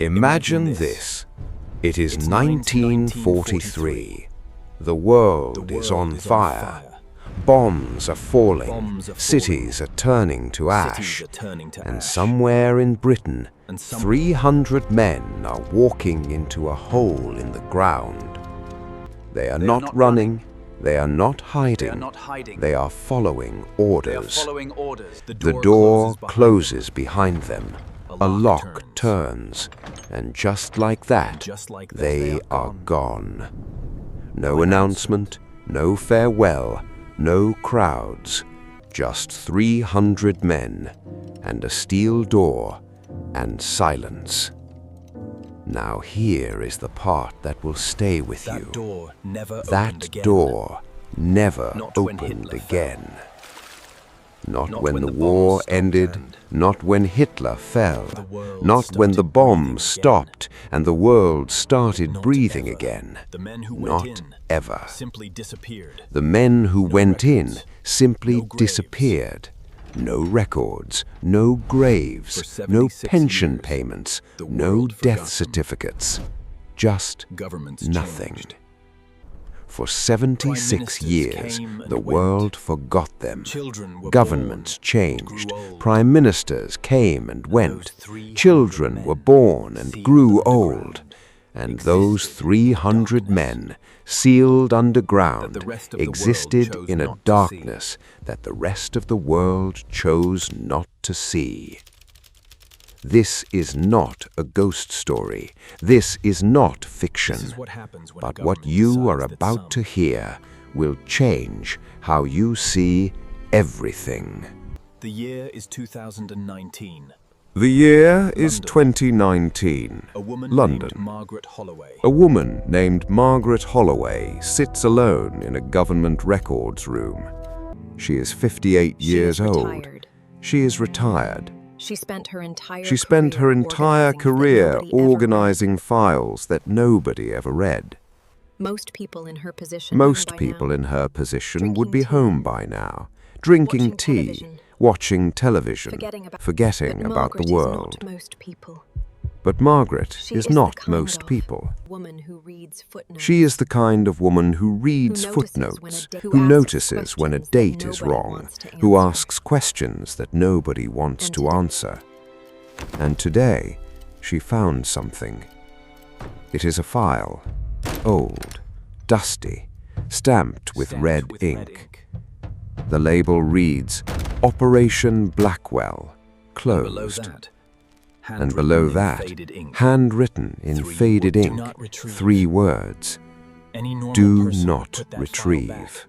Imagine this. It is 1943. The world is on fire. Bombs are falling. Cities are turning to ash. And somewhere in Britain, 300 men are walking into a hole in the ground. They are not running. They are not hiding. They are following orders. The door closes behind them. A lock turns. And just like that, they are gone. No announcement, no farewell, no crowds. Just 300 men, and a steel door, and silence. Now here is the part that will stay with you. That door never opened again. Not when the war ended, not when Hitler fell, not when the bombs stopped and the world started breathing again. Not ever. The men who went in simply disappeared. No records, no graves, no pension payments, no death certificates. Just nothing. For 76 years, the world forgot them. Governments changed. Prime ministers came and went. Children were born and grew old. And those 300 men, sealed underground, existed in a darkness that the rest of the world chose not to see. This is not a ghost story. This is not fiction. But what you are about to hear will change how you see everything. The year is 2019. The year is 2019. London. A woman named Margaret Holloway sits alone in a government records room. She is 58 years old. She is retired. She spent her entire career organizing files that nobody ever read. Most people in her position would be home by now, drinking tea, watching television, forgetting about the world. But Margaret is not most people. She is the kind of woman who reads footnotes, who notices when a date is wrong, who asks questions that nobody wants to answer. And today, she found something. It is a file, old, dusty, stamped with red ink. The label reads, Operation Blackwell, closed. And below that, handwritten in faded ink, 3 words, do not retrieve.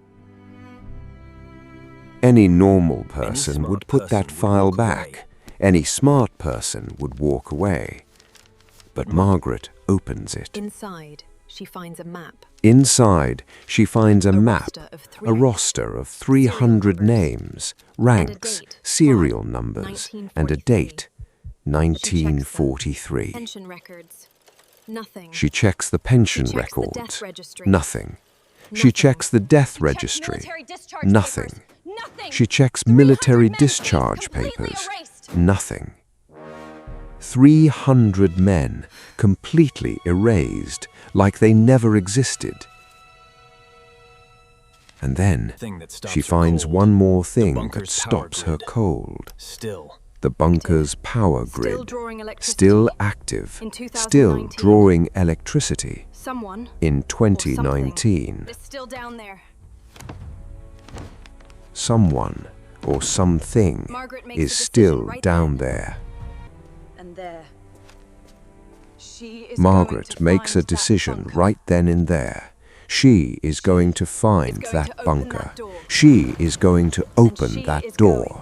Any normal person would put that file back. Any smart person would walk away. But Margaret opens it. Inside, she finds a map. Inside, she finds a map, a roster of 300 names, ranks, serial numbers, and a date. 1943. She checks the pension records. Nothing. She checks the death registry. Nothing. She checks military discharge papers. Nothing. 300 men, completely erased, like they never existed. And then she finds one more thing that stops her cold. The bunker's power grid, still active, still drawing electricity in 2019. Someone or something is still down there. Margaret makes a decision right then and there. She is going to find that bunker. She is going to open that door.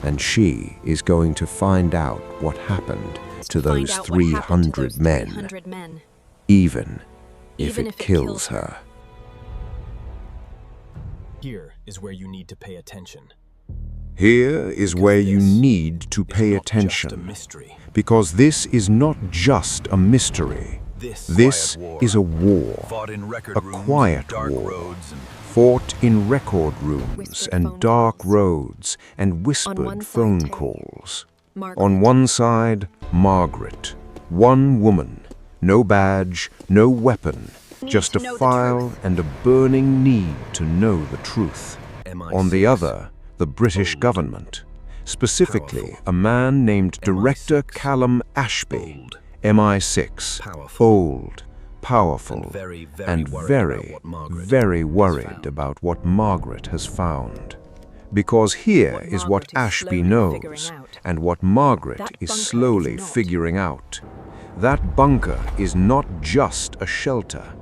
And she is going to find out what happened to those 300 men, even if it kills her. Here is where you need to pay attention. Here is where you need to pay attention, because this is not just a mystery. This is a war, a quiet war, fought in record rooms and dark roads and whispered phone calls. On one side, Margaret, One woman, no badge, no weapon, just a file and a burning need to know the truth. On the other, the British government, specifically a man named Director Callum Ashby, MI6, old, powerful, and very worried about what Margaret has found. Because here is what Ashby knows, and what Margaret is slowly figuring out. That bunker is not just a shelter.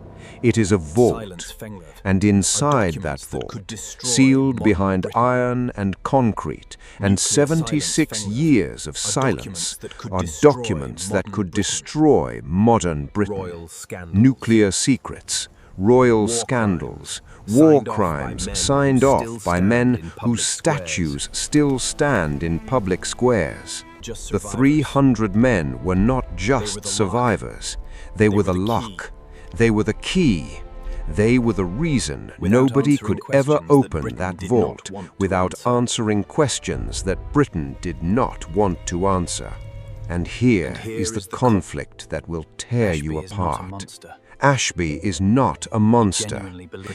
It is a vault, and inside that vault, sealed behind iron and concrete, and 76 years of silence, are documents that could destroy modern Britain. Nuclear secrets, royal scandals, war crimes signed off by men whose statues still stand in public squares. The 300 men were not just survivors. They were the lock. They were the key. They were the reason nobody could ever open that vault without answering questions that Britain did not want to answer. And here is the conflict that will tear you apart. Ashby is not a monster.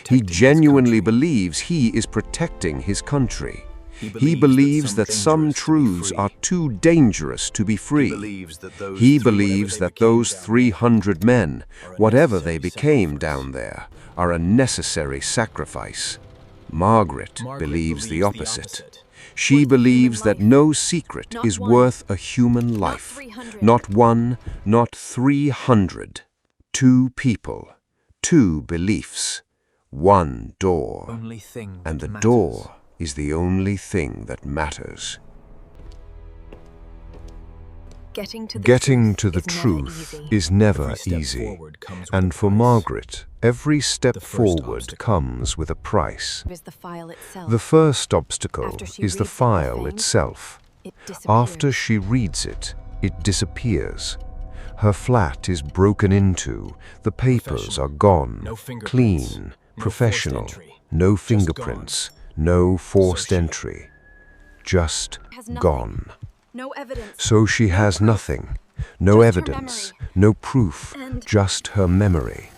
He genuinely believes he is protecting his country. He believes that some truths are too dangerous to be free. He believes that those 300 men, whatever they became down there, are a necessary sacrifice. Margaret believes the opposite. She believes that no secret is worth a human life. Not one, not 300. 2 people, 2 beliefs, 1 door. And the door is the only thing that matters. Getting to the truth is never easy, and for Margaret, every step forward comes with a price. The first obstacle is the file itself. After she reads it, it disappears. Her flat is broken into, the papers are gone, clean, professional, no fingerprints, no forced entry, just gone. So she has nothing, no evidence, no proof, just her memory.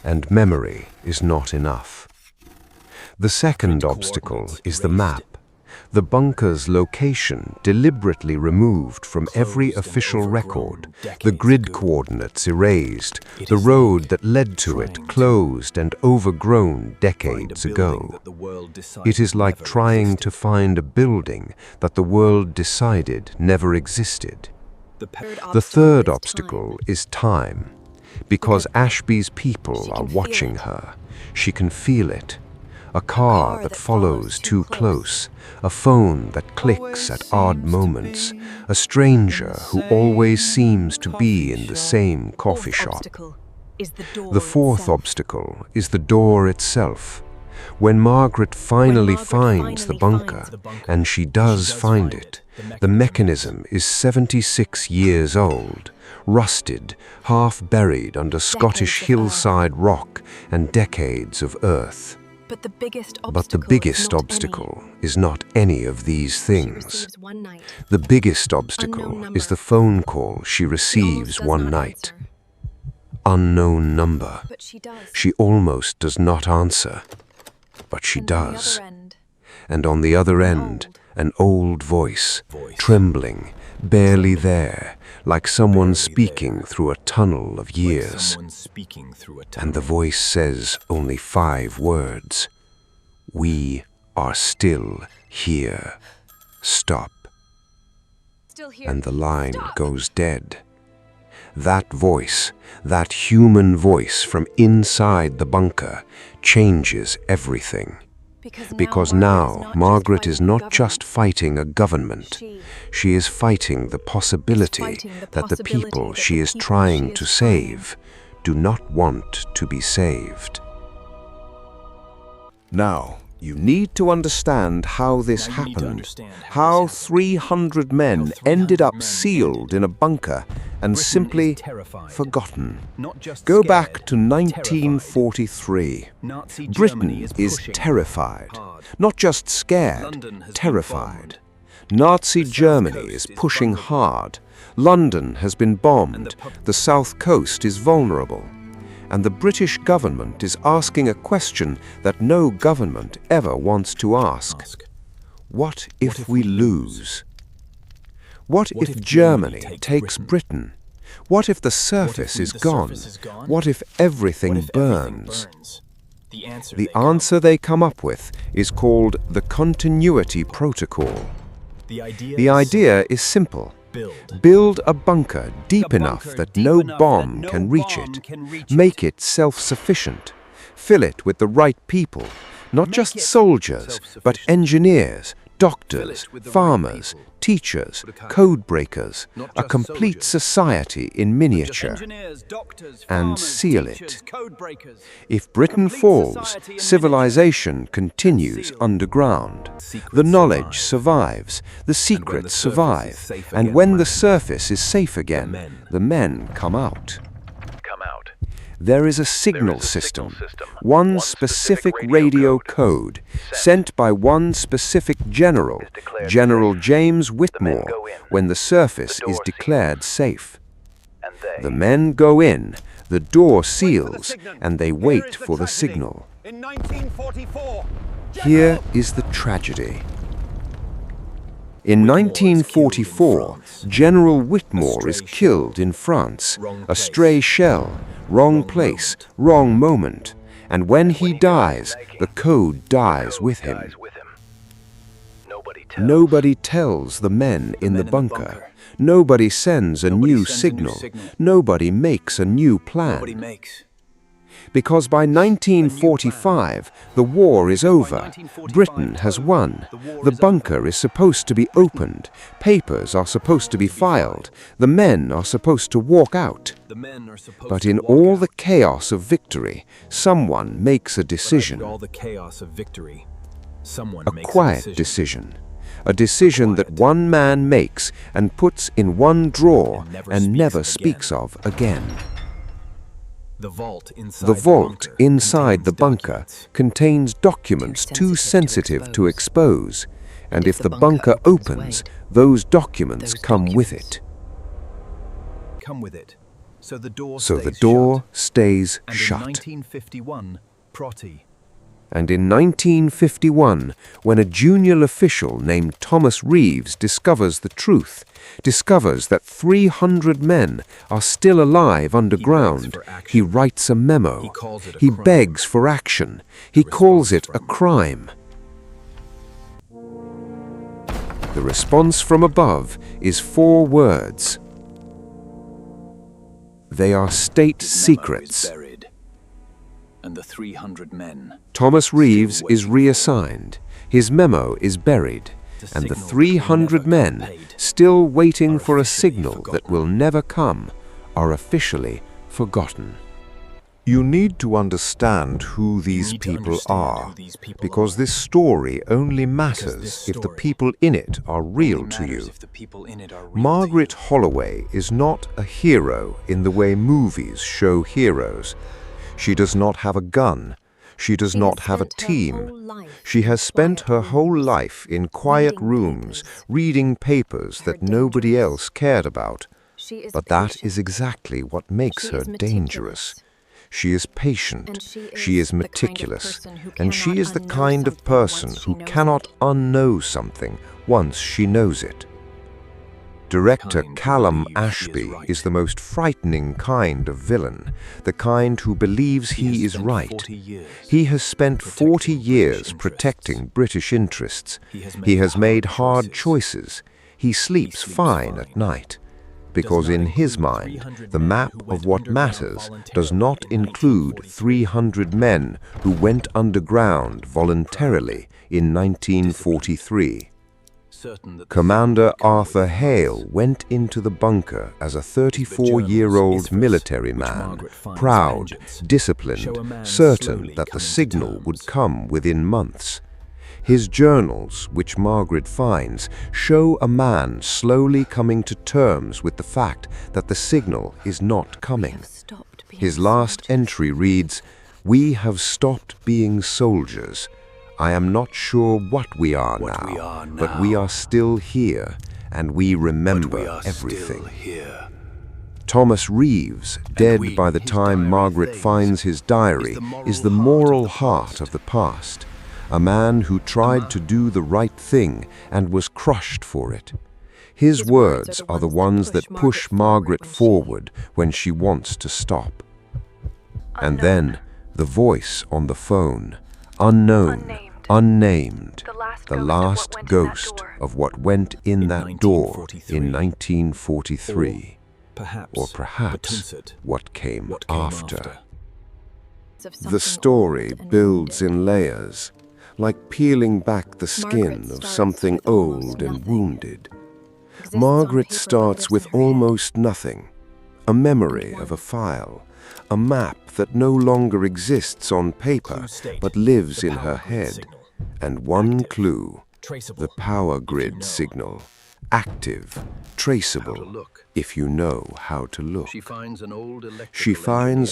And memory is not enough. The second obstacle is the map. The bunker's location deliberately removed from every official record, the grid coordinates erased, the road that led to it closed and overgrown decades ago. It is like trying to find a building that the world decided never existed. The third obstacle is time. Because Ashby's people are watching her, she can feel it. A car that follows too close, a phone that clicks at odd moments, a stranger who always seems to be in the same coffee shop. The fourth obstacle is the door itself. When Margaret finally finds the bunker, and she does find it, the mechanism is 76 years old, rusted, half buried under Scottish hillside rock and decades of earth. But the biggest obstacle is not any of these things. The biggest obstacle is the phone call she receives one night. Unknown number. She almost does not answer, but she does. And on the other end, an old voice, trembling, barely there, like someone speaking through a tunnel of years. And the voice says only 5 words. We are still here. Stop. And the line goes dead. That voice, that human voice from inside the bunker, changes everything. Because now Margaret is not just fighting a government, she is fighting the possibility that the people she is trying to save do not want to be saved. Now, you need to understand how this happened, how 300 men ended up sealed in a bunker and simply forgotten. Go back to 1943. Britain is terrified, not just scared, terrified. Nazi Germany is pushing hard. London has been bombed, the south coast is vulnerable, and the British government is asking a question that no government ever wants to ask. What if we lose? What if Germany takes Britain? What if the surface is gone? What if everything burns? The answer they come up with is called the Continuity Protocol. The idea is simple. Build a bunker deep enough that no bomb can reach it. Make it self-sufficient. Fill it with the right people, not just soldiers, but engineers, doctors, farmers, teachers, code breakers, a complete society in miniature, and seal it. If Britain falls, civilization continues underground. The knowledge survives, the secrets survive, and when the surface is safe again, the men come out. There is a signal system, one specific radio code, sent by one specific general, General James Whitmore, when the surface is declared safe. The men go in, the door seals, and they wait for the signal. Here is the tragedy. In 1944, General Whitmore is killed in France, a stray shell, wrong place, wrong moment, and when he dies, the code dies with him. Nobody tells the men in the bunker. Nobody sends a new signal. Nobody makes a new plan. Because by 1945, the war is over. Britain has won. The bunker is supposed to be opened. Papers are supposed to be filed. The men are supposed to walk out. But in all the chaos of victory, someone makes a decision. A quiet decision. A decision that one man makes and puts in one drawer and never speaks of again. The vault inside the bunker contains documents too sensitive to expose, and if the bunker opens, those documents come with it. So the door stays shut. And in 1951, when a junior official named Thomas Reeves discovers the truth, discovers that 300 men are still alive underground, he writes a memo. He begs for action. He calls it a crime. The response from above is 4 words. They are state secrets. And the 300 men. Thomas Reeves is reassigned. His memo is buried, and the 300 men, still waiting for a signal that will never come, are officially forgotten. You need to understand who these people are, because this story only matters if the people in it are real to you. Margaret Holloway is not a hero in the way movies show heroes. She does not have a gun. She does not have a team. She has spent her whole life in quiet rooms, reading papers that nobody else cared about. But that is exactly what makes her dangerous. She is patient, she is meticulous, and she is the kind of person who cannot unknow something once she knows it. Director Callum Ashby is the most frightening kind of villain, the kind who believes he is right. He has spent 40 years protecting British interests. He has made hard choices. He sleeps fine at night, because in his mind, the map of what matters does not include 300 men who went underground voluntarily in 1943. Commander Arthur Hale went into the bunker as a 34-year-old military man, proud, disciplined, certain that the signal would come within months. His journals, which Margaret finds, show a man slowly coming to terms with the fact that the signal is not coming. His last entry reads, "We have stopped being soldiers. I am not sure what we are now, but we are still here, and we but remember we are everything. still here. Thomas Reeves, dead we, by the his time diary Margaret things, finds his diary, is the moral heart of the past. A man who tried to do the right thing and was crushed for it. His words are the ones that push Margaret forward when she wants to stop. And then, the voice on the phone, unknown, unnamed, the last ghost of what went in that door in 1943. Or perhaps what came after. The story builds in layers, like peeling back the skin of something old and wounded. Margaret starts with almost nothing, a memory of a file, a map that no longer exists on paper but lives in her head, and one clue, the power grid signal, active, traceable, if you know how to look. She finds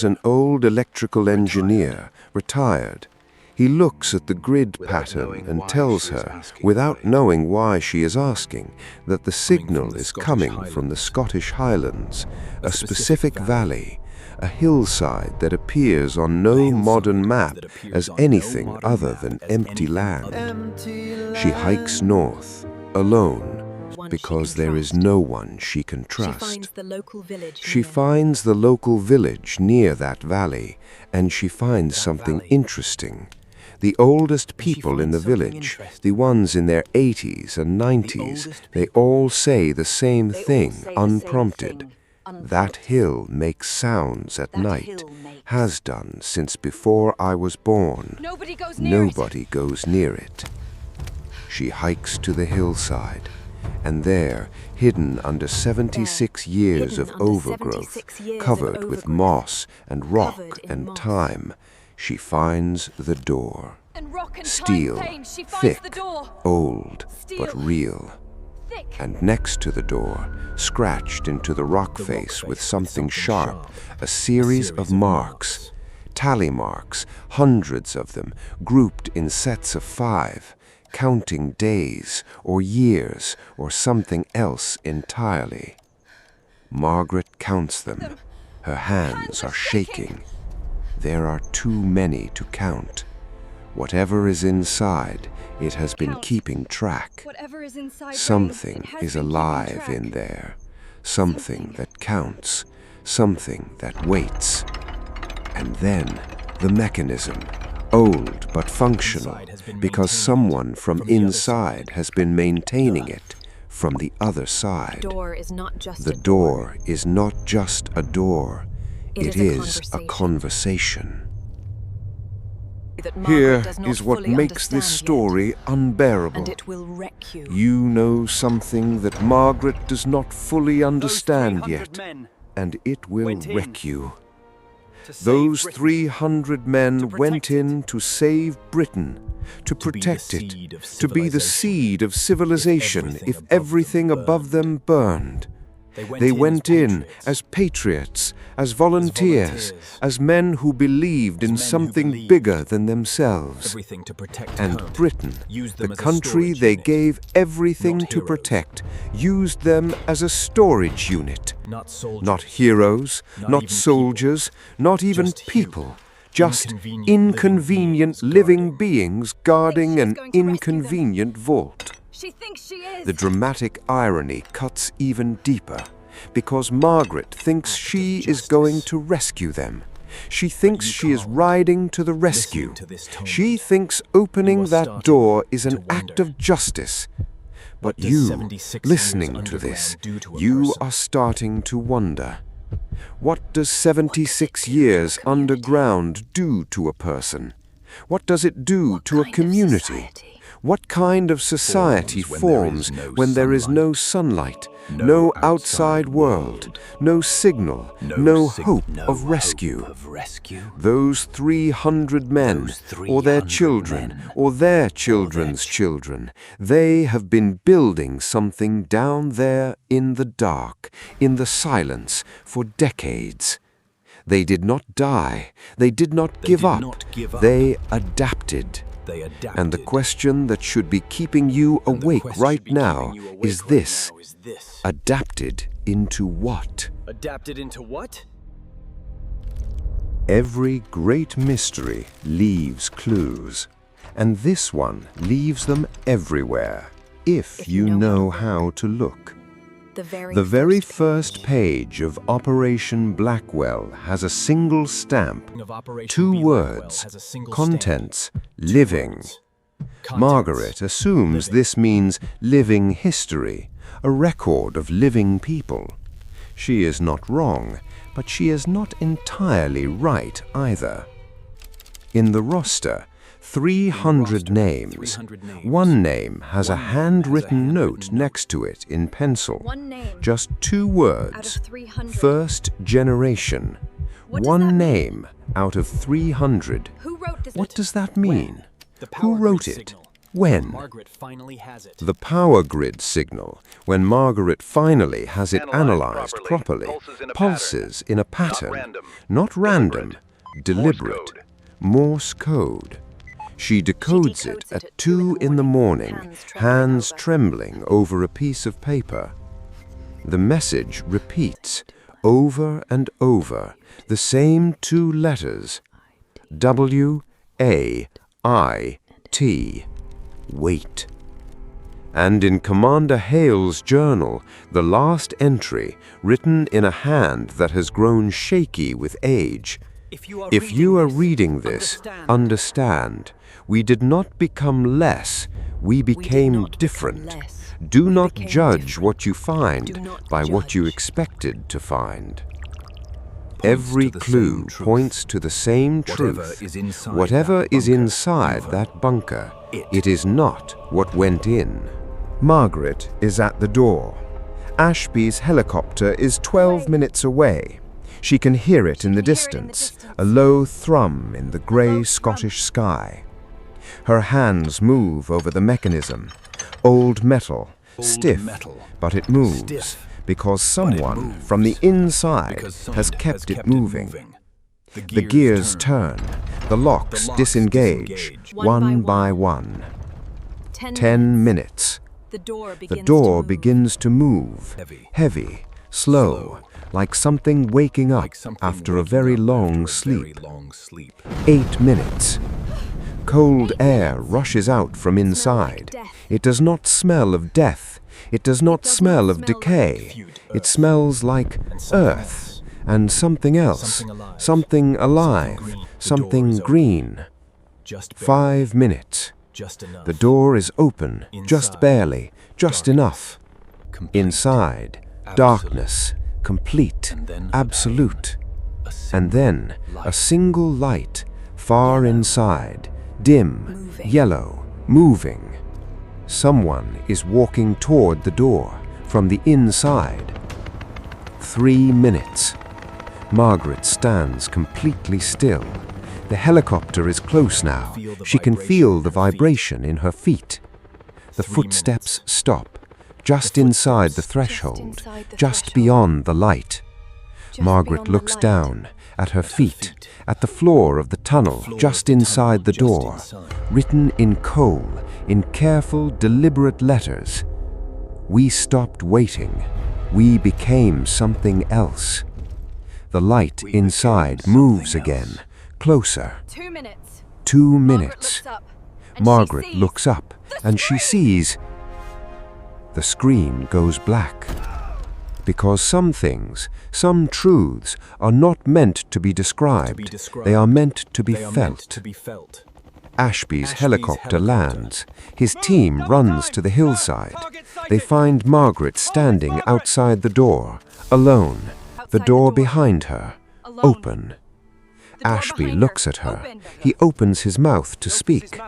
an old electrical engineer, retired. He looks at the grid pattern and tells her, without knowing why she is asking, that the signal is coming from the Scottish Highlands, a specific valley, a hillside that appears on no modern map as anything other than empty land. She hikes north, alone, because there is no one she can trust. She finds the local village near that valley, and she finds something interesting. The oldest people in the village, the ones in their 80s and 90s, they all say the same thing unprompted. That hill makes sounds at night, has done since before I was born. Nobody goes near it. She hikes to the hillside, and there, hidden under 76 years of overgrowth, covered with moss and rock and time, she finds the door. Steel, thick, old, but real. And next to the door, scratched into the rock face with something sharp, a series of marks. Tally marks, hundreds of them, grouped in sets of 5, counting days or years or something else entirely. Margaret counts them. Her hands are shaking. There are too many to count. Whatever is inside, it has been keeping track. Something is alive in there. Something that counts. Something that waits. And then, the mechanism, old but functional, because someone from inside has been maintaining it from the other side. The door is not just a door. It is a conversation. Here is what makes this story unbearable. You know something that Margaret does not fully understand yet, and it will wreck you. Those 300 men went in to save Britain, to protect it, to be the seed of civilization if everything above them burned. They went in as patriots, as volunteers, as men who believed in something bigger than themselves. And Britain, the country they gave everything to protect, used them as a storage unit. Not heroes, not soldiers, not even people. Just inconvenient living beings guarding an inconvenient vault. The dramatic irony cuts even deeper, because Margaret thinks she is going to rescue them. She thinks she is riding to the rescue. She thinks opening that door is an act of justice. But you, listening to this, you are starting to wonder. What does 76 years underground do to a person? What does it do to a community? What kind of society forms when there is no sunlight, no outside world, no signal, no hope of rescue? Those 300 men, or their children, or their children's children, they have been building something down there in the dark, in the silence, for decades. They did not die. They did not give up. They adapted. They adapted. And the question that should be keeping you And the awake question right should be keeping now you awake is right this: now is this. adapted into what? Adapted into what? Every great mystery leaves clues, and this one leaves them everywhere, if you know how to look. The very first page of Operation Blackwell has a single stamp, Of Operation 2 Blackwell words, has a single contents, stamp, 2 living. words. Contents, Margaret assumes living. this means living history, a record of living people. She is not wrong, but she is not entirely right either. In the roster, 300 names. 300 names. One name has a One name handwritten has a note handwritten next to it in pencil. One name. Just 2 Out words. of 300. First generation. What does that One mean? name out of 300. Who wrote this? What does that mean? The Who power wrote grid it? signal. When? Margaret finally has it. The power grid signal, when Margaret finally has it analyzed properly, pulses in a pattern, not random, deliberate, Morse code. She decodes it at 2 in the morning, hands trembling over a piece of paper. The message repeats over and over the same 2 letters, W-A-I-T. Wait. And in Commander Hale's journal, the last entry, written in a hand that has grown shaky with age, If you are reading this, understand, we did not become less, we became different. Do not judge what you find by what you expected to find. Every clue points to the same truth. Whatever is inside that bunker, it is not what went in. Margaret is at the door. Ashby's helicopter is 12 minutes away. She can hear it in the distance, a low thrum in the grey Scottish sky. Her hands move over the mechanism. Old metal, stiff, but it moves. Because someone from the inside has kept it moving. The gears turn, the locks disengage, one by one. 10 minutes. The The door begins to move, heavy, slow, like something waking up after a very long sleep. 8 minutes. Cold air rushes out from inside. It does not smell of death. It does not smell of decay. It smells like earth and something else, something alive, something green. 5 minutes. The door is open, just barely, just enough. Inside, darkness, complete, absolute. And then a single light, far inside, dim, yellow, moving. Someone is walking toward the door from the inside. 3 minutes. Margaret stands completely still. The helicopter is close now. She can feel the vibration in her feet. The footsteps stop, just inside the threshold, just beyond the light. Margaret looks down, at her feet, at the floor of the tunnel, just inside the door, written in coal, in careful, deliberate letters. We stopped waiting. We became something else. The light inside moves again, closer. 2 minutes. 2 minutes. Margaret Margaret looks up and she sees. The screen goes black. Because some things, some truths, are not meant to be described. They are meant to be felt. Ashby's helicopter lands. His team runs to the hillside. They find Margaret standing outside the door, alone. The door behind her, open. Ashby looks at her. He opens his mouth to speak.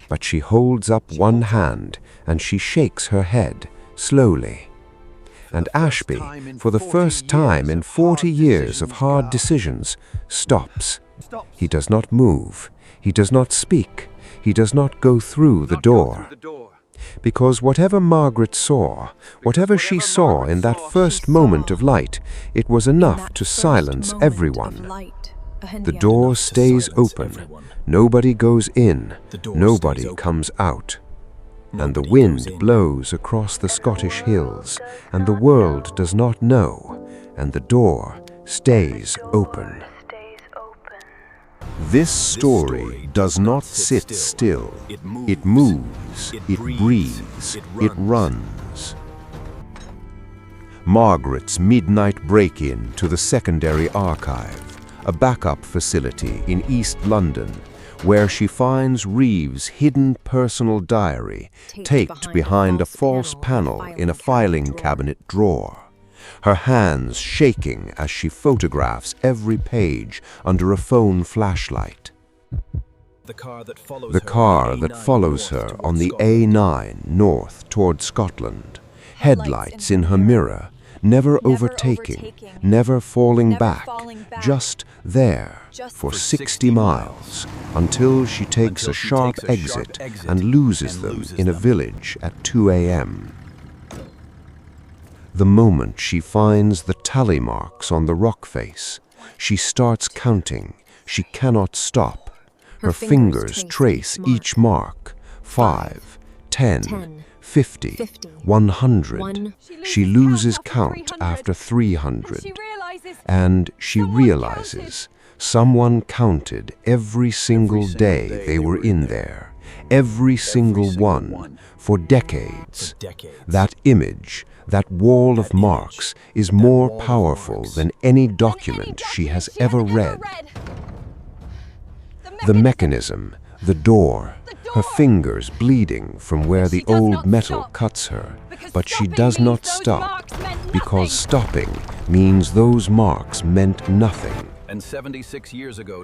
But she holds up one hand and she shakes her head, slowly. And Ashby, for the first time in 40 years of hard decisions, stops. He does not move. He does not speak. He does not go through the door. Because whatever Margaret saw, whatever she saw in that first moment of light, it was enough to silence everyone. The door stays open. Nobody goes in. Nobody comes out. And the wind blows across the Scottish hills, and the world does not know, and the door stays open. This story does not sit still. It moves, it breathes, it runs. Margaret's midnight break-in to the Secondary Archive, a backup facility in East London, where she finds Reeves' hidden personal diary taped behind a false panel in a filing cabinet drawer. Her hands shaking as she photographs every page under a phone flashlight. The car that follows her on the A9 north toward Scotland. Headlights in her mirror, never overtaking, never falling back, just there for 60 miles until she takes a sharp exit and loses them in a village at 2 a.m. The moment she finds the tally marks on the rock face, she starts counting. She cannot stop. Her fingers trace each mark. 5, 10, 50, 100. She loses count after 300. And she realizes someone counted every single day they were in there. Every single one, for decades. That image, that wall of marks, is more powerful than any document she has ever read. The mechanism, the door, her fingers bleeding from where the old metal cuts her, but she does not stop, because stopping means those marks meant nothing. And 76 years ago,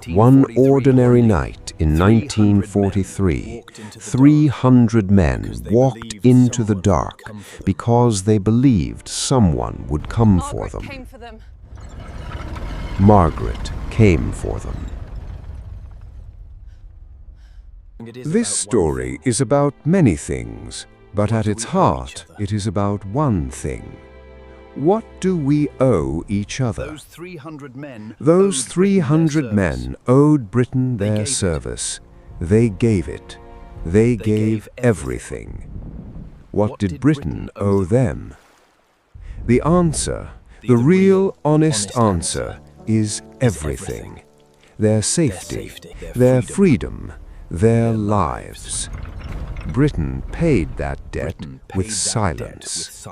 one ordinary night in 1943, 300 men walked into the dark because they believed someone would come for them. Margaret came for them. This story is about many things, but at its heart, it is about one thing. What do we owe each other? Those 300 men owed Britain their service. They gave it. They gave everything. What did Britain owe them? The answer, the real honest answer, is everything. Their safety, their freedom, their lives. Britain paid that debt with silence.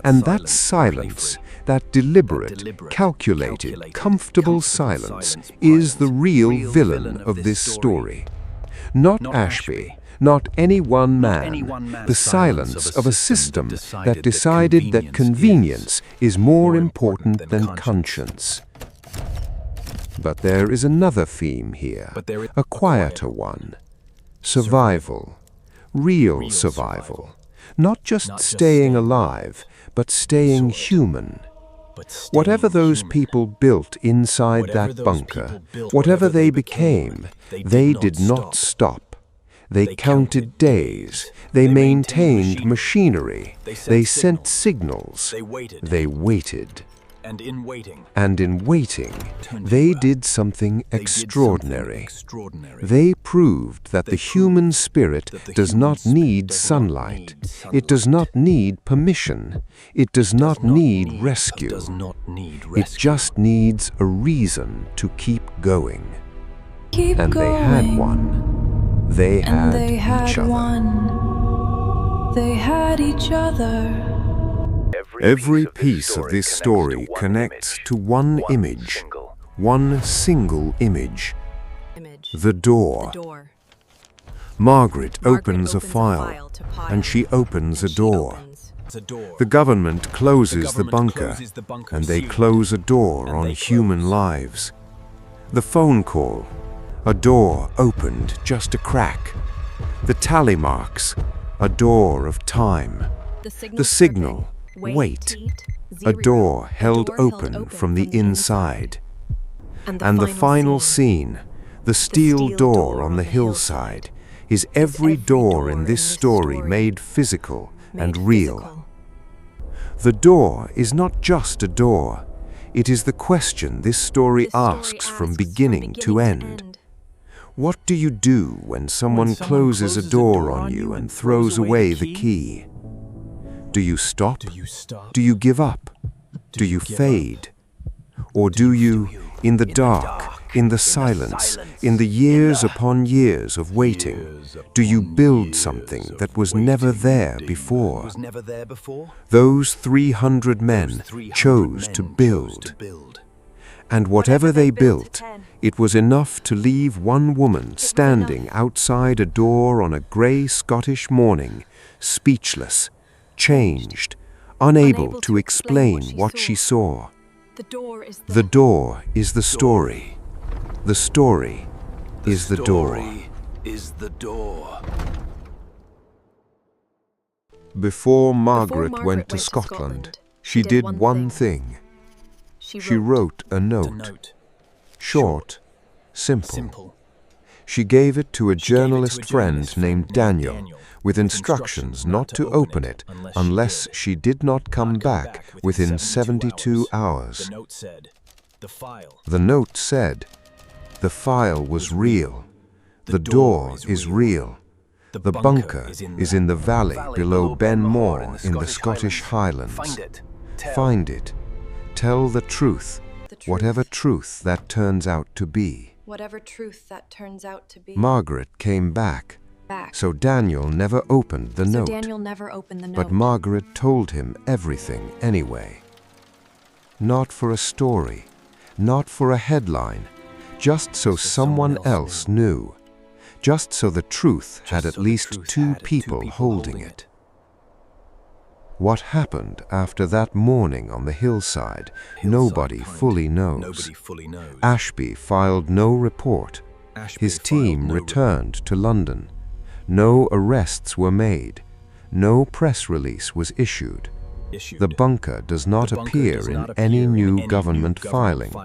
And that silence, that deliberate, calculated, comfortable silence, is the real villain of this story. Not Ashby, not any one man, the silence of a system that decided that convenience is more important than conscience. But there is another theme here, a quieter one. Survival, real survival. Not just staying alive, but staying human. Whatever those people built inside that bunker, whatever they became, they did not stop. They counted days, they maintained machinery, they sent signals, they waited. And in waiting, they did something extraordinary. They proved that the human spirit does not need sunlight. It does not need permission. It does not need rescue. It just needs a reason to keep going. And they had one. They had each other. They had each other. Every piece of this story connects to one image, one single image. The door. Margaret opens a file, and she opens a door. The government closes the bunker, and they close a door on human lives. The phone call, a door opened just a crack. The tally marks, a door of time. The signal, wait, a door held open from the inside. And the final scene, the steel door on the hillside, is every door in this story made physical and real. The door is not just a door. It is the question this story asks from beginning to end. What do you do when someone closes a door on you and throws away the key? Do you stop? Do you give up? Do you fade? Or do you, in the dark, in the silence, in the years upon years of waiting, do you build something that was never there before? Those 300 men chose to build. And whatever they built, it was enough to leave one woman standing outside a door on a grey Scottish morning, speechless, changed, unable to explain what she saw. The door is the story. The story is the door. Before Margaret went to Scotland, she did one thing. She wrote a note. Short, simple. She gave it to a journalist friend named Daniel, with instructions not to open it unless she did not come back within 72 hours. The note said, "The file was real. The door is real. The bunker is in the valley below Ben More in the Scottish Highlands. Find it. Tell the truth, whatever truth that turns out to be." Margaret came back, so Daniel never opened the note. But Margaret told him everything anyway. Not for a story, not for a headline, just so someone else knew, just so the truth had at least two people holding it. What happened after that morning on the hillside, nobody fully knows. Ashby filed no report. His team returned to London. No arrests were made. No press release was issued. The bunker does not appear in any new government filing.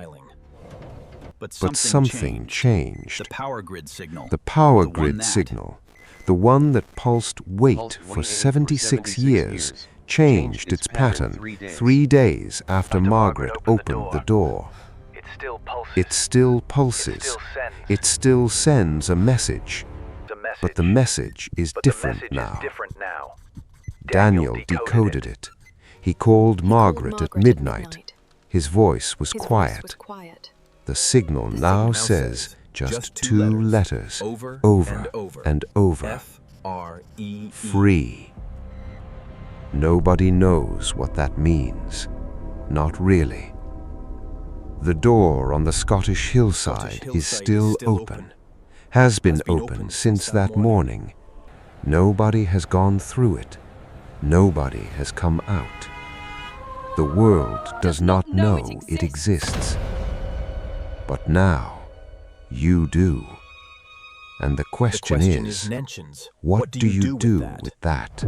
But something changed. The power grid signal. The power grid signal, the one that pulsed wait for 76 years, changed its pattern 3 days after Margaret opened the door. It still pulses. It still sends a message. But the message is different now. Daniel decoded it. He called Margaret at midnight. His voice was quiet. The signal now says just 2 letters, over and over. F-R-E-E. Free. Nobody knows what that means. Not really. The door on the Scottish hillside is still open. Has been open since that morning. Nobody has gone through it. Nobody has come out. The world does not know it exists. But now, you do. And the question is, what do you do with that?